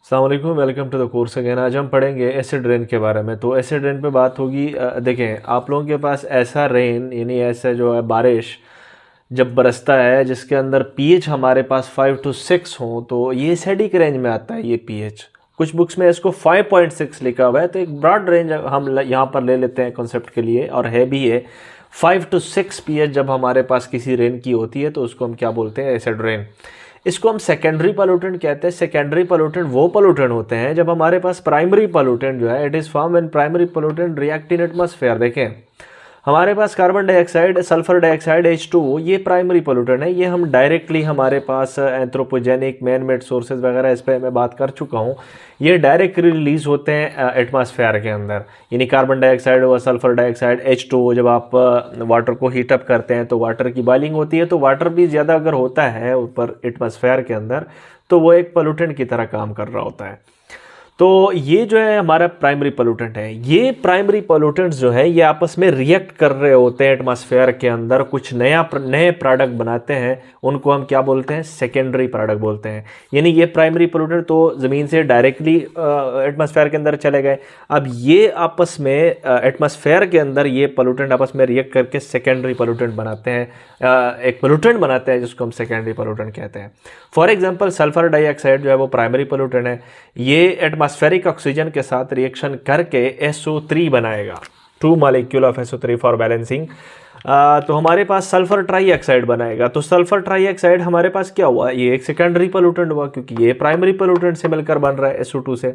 अस्सलाम वालेकुम, welcome to the course again. आज हम पढ़ेंगे एसिड रेन के बारे में। तो एसिड रेन पे बात होगी। देखें, आप लोगों के पास ऐसा रेन यानी ऐसा जो है बारिश जब बरसता है जिसके अंदर पीएच हमारे पास 5 to 6 हो, तो ये एसिडिक रेंज में आता है। ये पीएच कुछ बुक्स में इसको 5.6 लिखा हुआ है, तो एक ब्रॉड रेंज हम यहाँ पर ले लेते हैं कॉन्सेप्ट के लिए, और है भी है 5 to 6 पीएच जब हमारे पास किसी रेन की होती है तो उसको हम क्या बोलते हैं? Acid rain. इसको हम सेकेंडरी पोल्यूटेंट कहते हैं। सेकेंडरी पोल्यूटेंट वो पोल्यूटेंट होते हैं जब हमारे पास प्राइमरी पोल्यूटेंट जो है it is form when primary pollutant react in atmosphere. देखें, हमारे पास carbon dioxide, sulphur dioxide, H2O, ये प्राइमरी पोल्यूटेंट है। ये हम डायरेक्टली हमारे पास एंथ्रोपोजेनिक मैन मेड सोर्सेज वगैरह इस पर मैं बात कर चुका हूँ। ये डायरेक्टली रिलीज होते हैं एटमॉस्फेयर के अंदर, यानी कार्बन डाइऑक्साइड और सल्फर डाइऑक्साइड, H2O। जब आप वाटर को हीट अप करते हैं तो वाटर की बॉइलिंग होती है, तो वाटर भी ज़्यादा अगर होता है ऊपर एटमॉस्फेयर के अंदर तो वो एक पोल्यूटेंट की तरह काम कर रहा होता है। तो ये जो है हमारा प्राइमरी पोल्यूटेंट है। ये प्राइमरी पोल्यूटेंट्स जो है ये आपस में रिएक्ट कर रहे होते हैं एटमॉस्फेयर के अंदर, कुछ नए प्रोडक्ट बनाते हैं, उनको हम क्या बोलते हैं? सेकेंडरी प्रोडक्ट बोलते हैं। यानी ये प्राइमरी पोल्यूटेंट तो ज़मीन से डायरेक्टली एटमॉस्फेयर के अंदर चले गए, अब ये आपस में एटमॉस्फेयर के अंदर ये पोल्यूटेंट आपस में रिएक्ट करके सेकेंडरी पोल्यूटेंट बनाते हैं, एक पोल्यूटेंट बनाते हैं जिसको हम सेकेंडरी पोल्यूटेंट कहते हैं। फॉर एग्जांपल सल्फर डाइऑक्साइड जो है वो प्राइमरी पोल्यूटेंट है। ये एटमॉस्फेरिक ऑक्सीजन के साथ रिएक्शन करके SO3 बनाएगा, 2 molecule of SO3 for balancing. तो हमारे पास सल्फर ट्राईऑक्साइड बनाएगा। तो सल्फर ट्राईऑक्साइड हमारे पास क्या हुआ? ये एक सेकेंडरी पोल्यूटेंट हुआ, क्योंकि ये प्राइमरी पोल्यूटेंट से मिलकर बन रहा है SO2 से।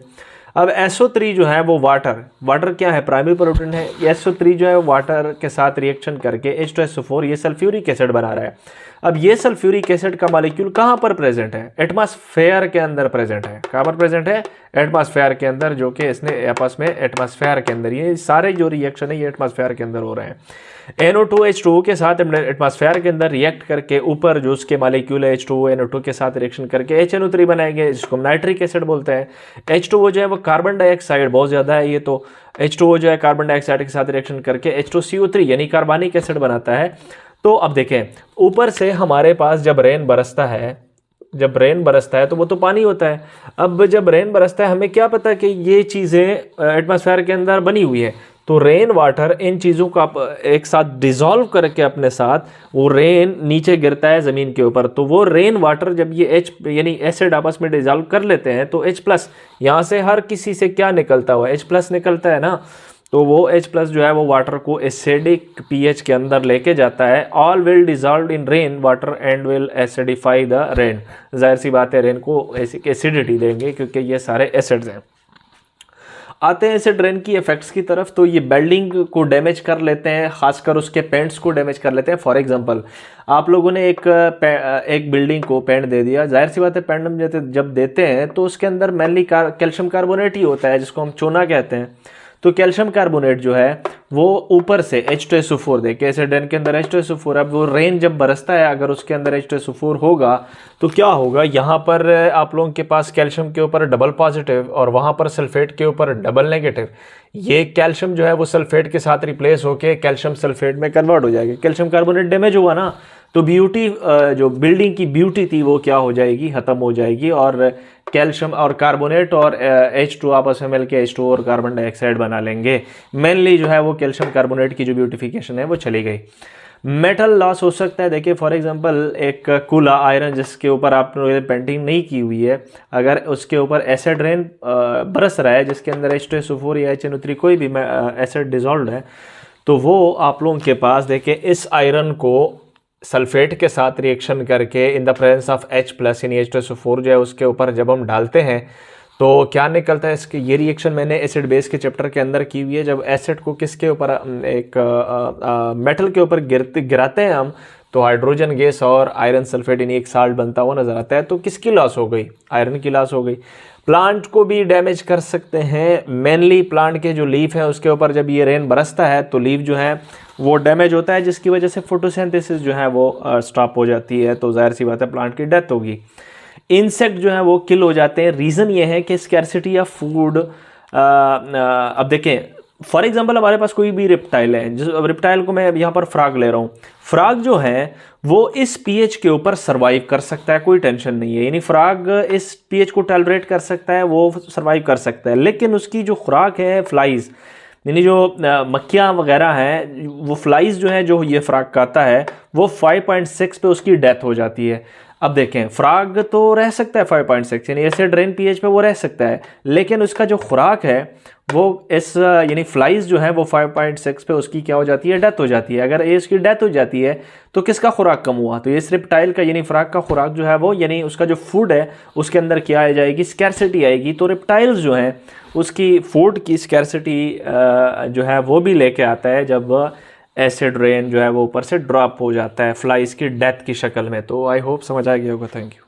अब SO3 जो है वो वाटर क्या है? प्राइमरी पोल्यूटेंट है। SO3 जो है वाटर के साथ रिएक्शन करके H2SO4 ये सल्फ्यूरिक एसिड बना रहा है। अब ये सल्फ्यूरिक एसिड का मॉलिक्यूल कहाँ पर प्रेजेंट है? एटमॉस्फेयर के अंदर प्रेजेंट है। कहाँ पर प्रेजेंट है? एटमॉस्फेयर के अंदर, जो कि इसने आपस में एटमॉस्फेयर के अंदर, ये सारे जो रिएक्शन है ये एटमॉस्फेयर के अंदर हो रहे हैं। NO2 H2O के साथ एटमॉस्फेयर के अंदर रिएक्ट करके ऊपर जो उसके मॉलिक्यूल है H2O NO2 के साथ रिएक्शन करके HNO3 बनाएंगे, जिसको नाइट्रिक एसिड बोलते हैं। H2O जो है वो कार्बन डाइऑक्साइड बहुत ज़्यादा है, ये तो H2O जो है कार्बन डाइऑक्साइड के साथ रिएक्शन करके H2CO3 यानी कार्बनिक एसिड बनाता है। तो अब देखें, ऊपर से हमारे पास जब रेन बरसता है तो वो तो पानी होता है। अब जब रेन बरसता है हमें क्या पता कि ये चीज़ें एटमॉस्फेयर के अंदर बनी हुई है, तो रेन वाटर इन चीज़ों का एक साथ डिज़ोल्व करके अपने साथ वो रेन नीचे गिरता है ज़मीन के ऊपर। तो वो रेन वाटर जब ये यानी एसिड आपस में डिज़ोल्व कर लेते हैं तो H+ यहाँ से हर किसी से क्या निकलता हुआ? H+ निकलता है ना। तो वो H+ जो है वो वाटर को एसिडिक pH के अंदर लेके जाता है। All will dissolve in rain water and will acidify the rain. जाहिर सी बात है रेन को एसिडिटी देंगे क्योंकि ये सारे एसिड्स हैं। आते हैं एसिड रेन की इफेक्ट्स की तरफ। तो ये बिल्डिंग को डैमेज कर लेते हैं, खासकर उसके पेंट्स को डैमेज कर लेते हैं। फॉर एग्जांपल आप लोगों ने एक बिल्डिंग को पेंट दे दिया, जाहिर सी बात है पेंट हम जब देते हैं तो उसके अंदर मेनली कैल्शियम कार्बोनेट ही होता है, जिसको हम चूना कहते हैं। तो कैल्शियम कार्बोनेट जो है वो ऊपर से H2SO4 देखे, एसिड रेन के अंदर H2SO4। अब वो रेन जब बरसता है अगर उसके अंदर H2SO4 होगा तो क्या होगा? यहाँ पर आप लोगों के पास कैल्शियम के ऊपर डबल पॉजिटिव और वहाँ पर सल्फेट के ऊपर डबल नेगेटिव। ये कैल्शियम जो है वो सल्फेट के साथ रिप्लेस होकर कैल्शियम सल्फेट में कन्वर्ट हो जाएगा। कैल्शियम कार्बोनेट डैमेज हुआ ना, तो ब्यूटी जो बिल्डिंग की ब्यूटी थी वो क्या हो जाएगी? ख़त्म हो जाएगी। और कैल्शियम और कार्बोनेट और H2 आपस में मिलकर H2 और कार्बन डाइऑक्साइड बना लेंगे। मेनली जो है वो कैल्शियम कार्बोनेट की जो ब्यूटिफिकेशन है वो चली गई। मेटल लॉस हो सकता है। देखिए फॉर एग्जांपल एक कूला आयरन जिसके ऊपर आपने पेंटिंग नहीं की हुई है, अगर उसके ऊपर एसिड रेन बरस रहा है जिसके अंदर H2SO4 या HNO3 कोई भी एसिड डिजॉल्व है, तो वो आप लोगों के पास देखिए इस आयरन को सल्फेट के साथ रिएक्शन करके in the presence of H+ यानी H2SO4 जो है उसके ऊपर जब हम डालते हैं तो क्या निकलता है? इसके ये रिएक्शन मैंने एसिड बेस के चैप्टर के अंदर की हुई है। जब एसिड को किसके ऊपर एक मेटल के ऊपर गिराते हैं हम, तो हाइड्रोजन गैस और आयरन सल्फेट यानी एक साल्ट बनता हुआ नजर आता है। तो किसकी लॉस हो गई? आयरन की लॉस हो गई। प्लांट को भी डैमेज कर सकते हैं। मेनली प्लांट के जो लीफ है उसके ऊपर जब ये रेन बरसता है तो लीफ जो है वो डैमेज होता है, जिसकी वजह से फोटोसिंथेसिस जो है वो स्टॉप हो जाती है। तो जाहिर सी बात है प्लांट की डेथ होगी। इंसेक्ट जो है वो किल हो जाते हैं। रीज़न ये है कि स्कैर्सिटी ऑफ फूड। अब देखें फॉर एग्जांपल हमारे पास कोई भी रिप्टाइल है, जिस रिप्टाइल को मैं यहाँ पर फ्रॉग ले रहा हूँ, फ्रॉग जो है वो इस पीएच के ऊपर सरवाइव कर सकता है, कोई टेंशन नहीं है, यानी फ्रॉग इस पीएच को टॉलरेट कर सकता है, वो सरवाइव कर सकता है। लेकिन उसकी जो खुराक है फ्लाइज, यानी जो मक्खियाँ वगैरह हैं, वो फ्लाइज जो है जो ये फ्रॉग खाता है, वो 5.6 पे उसकी डेथ हो जाती है। अब देखें, फ्रॉग तो रह सकता है 5.6 यानी एसिड रेन पीएच पे वो रह सकता है, लेकिन उसका जो खुराक है वो इस यानी फ्लाइज जो है वो 5.6 पे उसकी क्या हो जाती है, डेथ हो जाती है। अगर ये इसकी डेथ हो जाती है तो किसका खुराक कम हुआ, तो इस रिप्टाइल का यानी फ्रॉग का खुराक जो है वो, यानी उसका जो फूड है उसके अंदर क्या आ जाएगी, स्कैरसिटी आएगी। तो रिप्टाइल्स जो हैं उसकी फूड की स्कैरसिटी जो है वो भी लेके आता है जब एसिड रेन जो है वो ऊपर से ड्रॉप हो जाता है फ्लाइज की डेथ की शक्ल में। तो आई होप समझ आ गया होगा। Thank you.